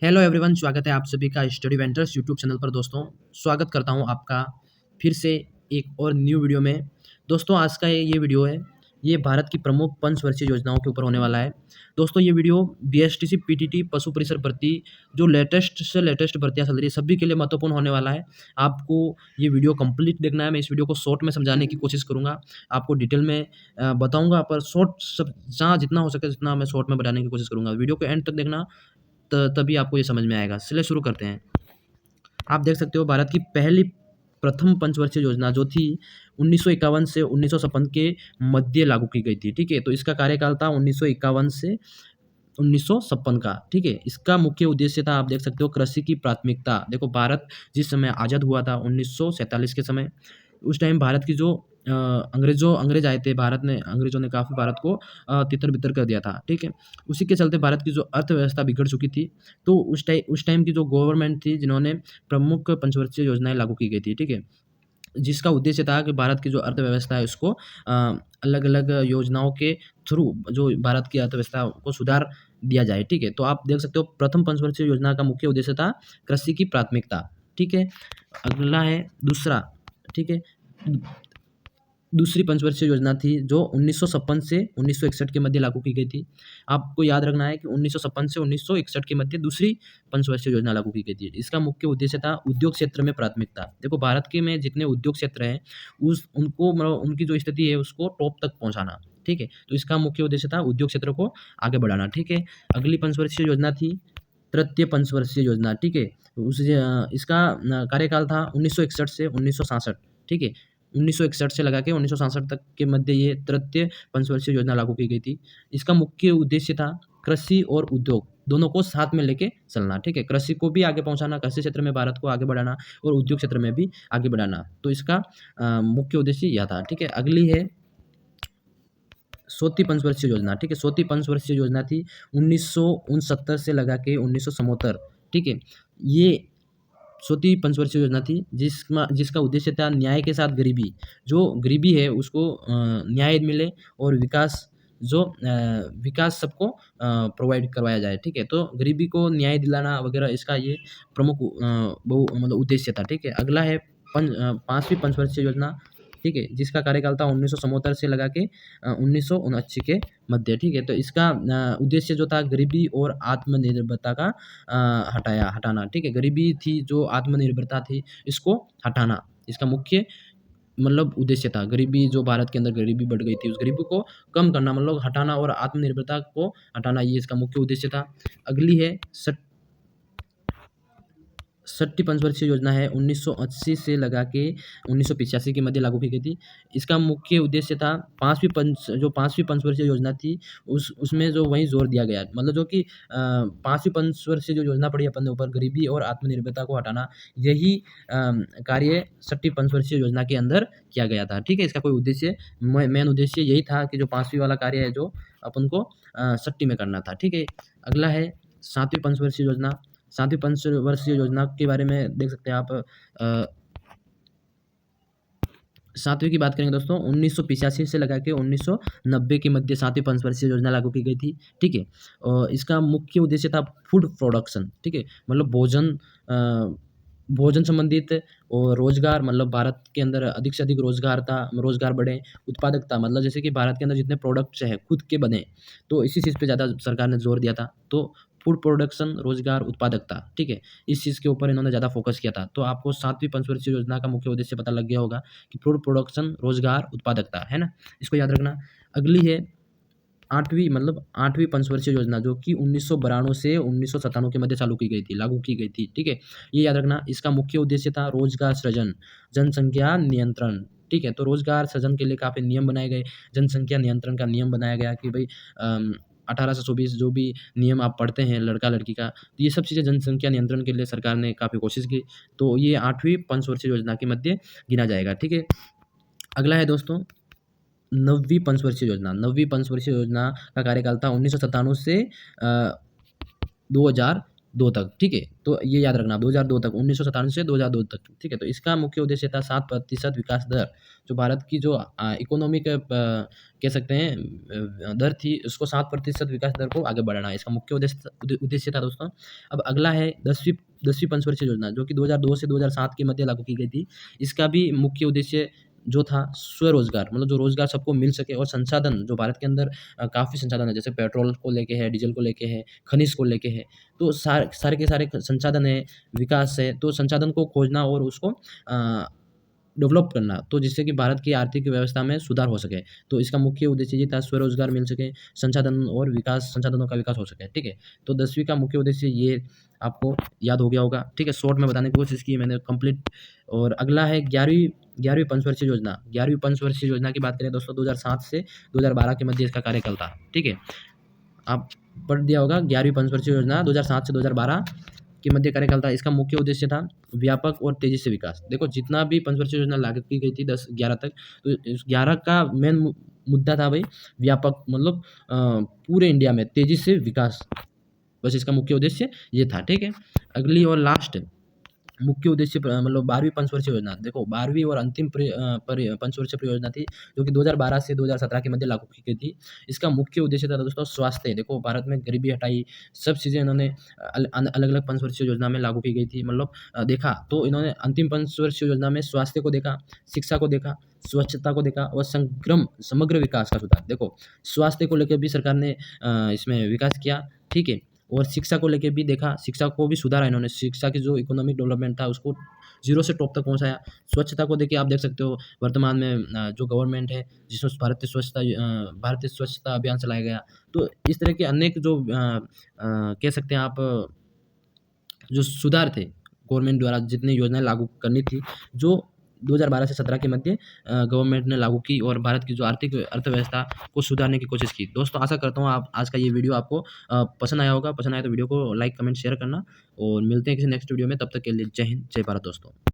Hello everyone, स्वागत है आप सभी का स्टडी वेंटर्स यूट्यूब चैनल पर। दोस्तों, स्वागत करता हूं आपका फिर से एक और न्यू वीडियो में। दोस्तों, आज का ये वीडियो है, ये भारत की प्रमुख पंचवर्षीय योजनाओं के ऊपर होने वाला है। दोस्तों, ये वीडियो बीएसटीसी, पीटीटी, पशु परिसर भर्ती, जो लेटेस्ट से लेटेस्ट भर्तियां चल रही है, सभी के लिए महत्वपूर्ण होने वाला है। आपको ये वीडियो कंप्लीट देखना है। मैं इस वीडियो को शॉर्ट में समझाने की कोशिश करूँगा, आपको डिटेल में बताऊँगा, पर शॉर्ट सब जहाँ जितना हो सके जितना मैं शॉर्ट में बताने की कोशिश करूँगा। वीडियो को एंड तक देखना, तभी आपको ये समझ में आएगा। चलिए शुरू करते हैं। आप देख सकते हो, भारत की पहली प्रथम पंचवर्षीय योजना जो थी 1951 से 1956 के मध्य लागू की गई थी। ठीक है, तो इसका कार्यकाल था 1951 से 1956 का। ठीक है, इसका मुख्य उद्देश्य था, आप देख सकते हो, कृषि की प्राथमिकता। देखो, भारत जिस समय आज़ाद हुआ था 1947 के समय, उस टाइम भारत की जो अंग्रेज आए थे, अंग्रेजों ने काफ़ी भारत को तितर-बितर कर दिया था। ठीक है, उसी के चलते भारत की जो अर्थव्यवस्था बिगड़ चुकी थी। तो उस टाइम की जो गवर्नमेंट थी, जिन्होंने प्रमुख पंचवर्षीय योजनाएँ लागू की गई थी। ठीक है, जिसका उद्देश्य था कि भारत की जो अर्थव्यवस्था है उसको अलग-अलग योजनाओं के थ्रू जो भारत की अर्थव्यवस्था को सुधार दिया जाए। ठीक है, तो आप देख सकते हो, प्रथम पंचवर्षीय योजना का मुख्य उद्देश्य था कृषि की प्राथमिकता। ठीक है, अगला है दूसरा। ठीक है, दूसरी पंचवर्षीय योजना थी जो 1956 से 1961 के मध्य लागू की गई थी। आपको याद रखना है कि 1956 से 1961 के मध्य दूसरी पंचवर्षीय योजना लागू की गई थी। इसका मुख्य उद्देश्य था उद्योग क्षेत्र में प्राथमिकता। देखो, भारत के में जितने उद्योग क्षेत्र हैं, उस उनको मतलब उनकी जो स्थिति है उसको टॉप तक पहुँचाना। ठीक है, तो इसका मुख्य उद्देश्य था उद्योग क्षेत्र को आगे बढ़ाना। ठीक है, अगली पंचवर्षीय योजना थी तृतीय पंचवर्षीय योजना। ठीक है, इसका कार्यकाल था 1961 से 1966। ठीक है, 1961 से लगा के 1967 तक के मध्य ये तृतीय पंचवर्षीय योजना लागू की गई थी। इसका मुख्य उद्देश्य था कृषि और उद्योग दोनों को साथ में लेके चलना। ठीक है, कृषि को भी आगे पहुँचाना, कृषि क्षेत्र में भारत को आगे बढ़ाना और उद्योग क्षेत्र में भी आगे बढ़ाना। तो इसका मुख्य उद्देश्य यह था। ठीक है, अगली है चौथी पंचवर्षीय योजना। ठीक है, चौथी पंचवर्षीय योजना थी 1969 से लगा के 1977। ठीक है, ये चौथी पंचवर्षीय योजना थी जिसका उद्देश्य था न्याय के साथ गरीबी। जो गरीबी है उसको न्याय मिले और विकास सबको प्रोवाइड करवाया जाए। ठीक है, तो गरीबी को न्याय दिलाना वगैरह, इसका ये प्रमुख मतलब उद्देश्य था। ठीक है, अगला है पाँचवीं पंचवर्षीय योजना। ठीक है, जिसका कार्यकाल था 1974 से लगा के 1979 के मध्य। ठीक है, तो इसका उद्देश्य जो था गरीबी और आत्मनिर्भरता का हटाना। ठीक है, गरीबी थी, जो आत्मनिर्भरता थी, इसको हटाना इसका मुख्य मतलब उद्देश्य था। गरीबी जो भारत के अंदर गरीबी बढ़ गई थी, उस गरीबी को कम करना, मतलब हटाना, और आत्मनिर्भरता को हटाना, ये इसका मुख्य उद्देश्य था। अगली है छठी पंचवर्षीय योजना है 1980 से लगा के 1985 के मध्य लागू की गई थी। इसका मुख्य उद्देश्य था पाँचवीं पंचवर्षीय योजना थी, उसमें जो वही जोर दिया गया, मतलब जो कि पाँचवीं पंचवर्षीय जो योजना पड़ी अपन ने ऊपर, गरीबी और आत्मनिर्भरता को हटाना, यही कार्य छठी पंचवर्षीय योजना के अंदर किया गया था। ठीक है, इसका कोई उद्देश्य, मेन उद्देश्य यही था कि जो पाँचवीं वाला कार्य है जो अपन को छठी में करना था। ठीक है, अगला है सातवीं पंचवर्षीय योजना। सातवीं पंचवर्षीय योजना के बारे में देख सकते हैं आप। सातवीं की बात करेंगे दोस्तों, 1985 से लगा के 1990 के मध्य सातवीं पंचवर्षीय योजना लागू की गई थी। ठीक है, और इसका मुख्य उद्देश्य था फूड प्रोडक्शन। ठीक है, मतलब भोजन संबंधित और रोजगार, मतलब भारत के अंदर अधिक से अधिक रोजगार बढ़े। उत्पादकता, मतलब जैसे कि भारत के अंदर जितने प्रोडक्ट्स हैं खुद के बने, तो इसी चीज़ पे ज़्यादा सरकार ने जोर दिया था। तो फूड प्रोडक्शन, रोजगार, उत्पादकता, ठीक है, इस चीज़ के ऊपर इन्होंने ज़्यादा फोकस किया था। तो आपको सातवीं पंचवर्षीय योजना का मुख्य उद्देश्य पता लग गया होगा कि फूड प्रोडक्शन, रोजगार, उत्पादकता, है ना, इसको याद रखना। अगली है आठवीं पंचवर्षीय योजना, जो कि 1992 से 1997 के मध्य लागू की गई थी। ठीक है, ये याद रखना। इसका मुख्य उद्देश्य था रोजगार सृजन, जनसंख्या नियंत्रण। ठीक है, तो रोजगार सृजन के लिए काफ़ी नियम बनाए गए, जनसंख्या नियंत्रण का नियम बनाया गया कि भाई 18 से 24 जो भी नियम आप पढ़ते हैं लड़का लड़की का, तो ये सब चीज़ें जनसंख्या नियंत्रण के लिए सरकार ने काफ़ी कोशिश की। तो ये आठवीं पंचवर्षीय योजना के मध्य गिना जाएगा। ठीक है, अगला है दोस्तों नवीं पंचवर्षीय योजना। नवीं पंचवर्षीय योजना का कार्यकाल था 1997 से 2000 2 तक, ठीक है? तो ये याद रखना 2002 तक, 1997 से 2002 तक, ठीक है? तो इसका मुख्य उद्देश्य था 7% विकास दर, जो भारत की जो इकोनॉमिक कह सकते हैं दर थी, उसको 7% विकास दर को आगे बढ़ाना है, इसका मुख्य उद्देश्य था दोस्तों। अब अगला है 10वीं पंचवर्षीय योजना, जो कि 2002 से 2007 के मध्य लागू की गई थी। इसका भी मुख्य उद्देश्य जो था स्वरोज़गार, मतलब जो रोज़गार सबको मिल सके और संसाधन जो भारत के अंदर काफ़ी संसाधन है, जैसे पेट्रोल को लेके है, डीज़ल को लेके है, खनिज को लेके है। तो सारे के सारे संसाधन है, विकास है, तो संसाधन को खोजना और उसको डेवलप करना, तो जिससे कि भारत की आर्थिक व्यवस्था में सुधार हो सके। तो इसका मुख्य उद्देश्य ये था स्वरोज़गार मिल सके, संसाधन और विकास संसाधनों का विकास हो सके, ठीक है? तो 10वीं का मुख्य उद्देश्य ये आपको याद हो गया होगा, ठीक है? शॉर्ट में बताने की कोशिश की मैंने कंप्लीट। और अगला है 11वीं पंचवर्षीय योजना। 11वीं पंचवर्षीय योजना की बात करें दोस्तों, 2007 से 2012 के मध्य इसका कार्यकाल था, ठीक है? आप पढ़ दिया होगा 11वीं पंचवर्षीय योजना 2007 से 2012 के मध्य कार्यकाल था। इसका मुख्य उद्देश्य था व्यापक और तेज़ी से विकास। देखो जितना भी पंचवर्षीय योजना लागू की गई थी 10-11 तक, तो इस 11 का मेन मुद्दा था भाई व्यापक, मतलब पूरे इंडिया में तेज़ी से विकास, बस इसका मुख्य उद्देश्य ये था, ठीक है? अगली और लास्ट मुख्य उद्देश्य मतलब 12वीं पंचवर्षीय योजना। देखो 12वीं और अंतिम पंचवर्षीय परियोजना थी, जो कि 2012 से 2017 के मध्य लागू की गई थी। इसका मुख्य उद्देश्य था दोस्तों स्वास्थ्य। देखो भारत में गरीबी हटाई, सब चीज़ें इन्होंने अलग-अलग पंचवर्षीय योजना में लागू की गई थी। मतलब देखा तो इन्होंने अंतिम पंचवर्षीय योजना में स्वास्थ्य को देखा, शिक्षा को देखा, स्वच्छता को देखा और समग्र विकास का सुधार। देखो स्वास्थ्य को लेके भी सरकार ने इसमें विकास किया, ठीक है? और शिक्षा को लेके भी देखा, शिक्षा को भी सुधारा इन्होंने, शिक्षा की जो इकोनॉमिक डेवलपमेंट था उसको ज़ीरो से टॉप तक पहुँचाया। स्वच्छता को देखिए आप देख सकते हो वर्तमान में जो गवर्नमेंट है जिसमें भारतीय स्वच्छता अभियान चलाया गया। तो इस तरह के अनेक जो कह सकते हैं आप जो सुधार थे गवर्नमेंट द्वारा जितनी योजनाएँ लागू करनी थी, जो 2012 से 17 के मध्य गवर्नमेंट ने लागू की और भारत की जो आर्थिक अर्थव्यवस्था को सुधारने की कोशिश की। दोस्तों आशा करता हूँ आप आज का ये वीडियो आपको पसंद आया होगा। पसंद आया तो वीडियो को लाइक, कमेंट, शेयर करना और मिलते हैं किसी नेक्स्ट वीडियो में। तब तक के लिए जय हिंद, जय भारत दोस्तों।